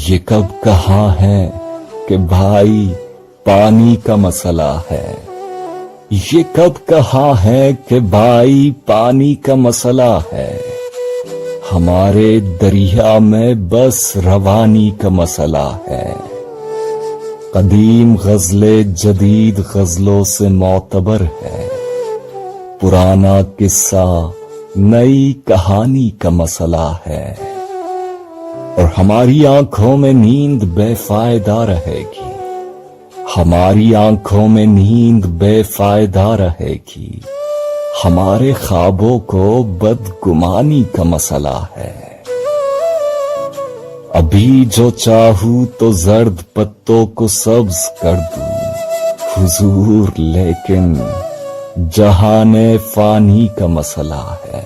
یہ کب کہا ہے کہ بھائی پانی کا مسئلہ ہے، یہ کب کہا ہے کہ بھائی پانی کا مسئلہ ہے، ہمارے دریا میں بس روانی کا مسئلہ ہے۔ قدیم غزلیں جدید غزلوں سے معتبر ہے، پرانا قصہ نئی کہانی کا مسئلہ ہے، اور ہماری آنکھوں میں نیند بے فائدہ رہے گی، ہماری آنکھوں میں نیند بے فائدہ رہے گی، ہمارے خوابوں کو بدگمانی کا مسئلہ ہے۔ ابھی جو چاہوں تو زرد پتوں کو سبز کر دوں حضور، لیکن جہان فانی کا مسئلہ ہے۔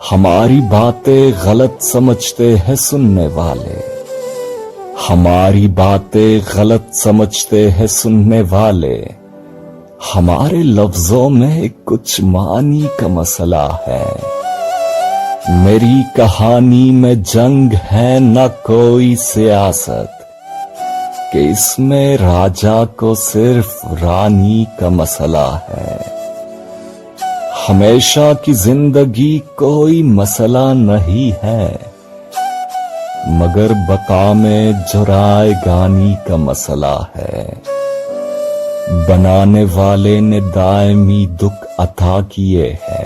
ہماری باتیں غلط سمجھتے ہیں سننے والے، ہماری باتیں غلط سمجھتے ہیں سننے والے، ہمارے لفظوں میں کچھ معنی کا مسئلہ ہے۔ میری کہانی میں جنگ ہے نہ کوئی سیاست، کہ اس میں راجا کو صرف رانی کا مسئلہ ہے۔ ہمیشہ کی زندگی کوئی مسئلہ نہیں ہے، مگر بقا میں جرائے گانی کا مسئلہ ہے۔ بنانے والے نے دائمی دکھ عطا کیے ہیں،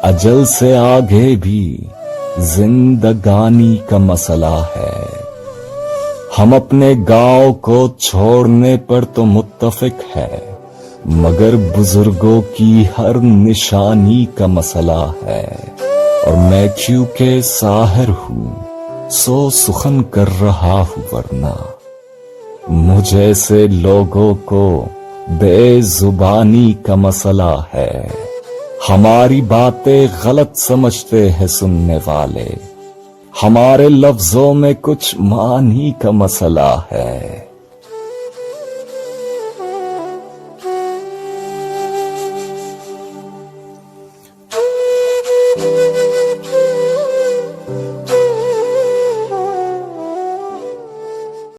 اجل سے آگے بھی زندگانی کا مسئلہ ہے۔ ہم اپنے گاؤں کو چھوڑنے پر تو متفق ہے، مگر بزرگوں کی ہر نشانی کا مسئلہ ہے۔ اور میں کیونکہ ساحر ہوں سو سخن کر رہا ہوں، ورنہ مجھے سے لوگوں کو بے زبانی کا مسئلہ ہے۔ ہماری باتیں غلط سمجھتے ہیں سننے والے، ہمارے لفظوں میں کچھ معنی کا مسئلہ ہے۔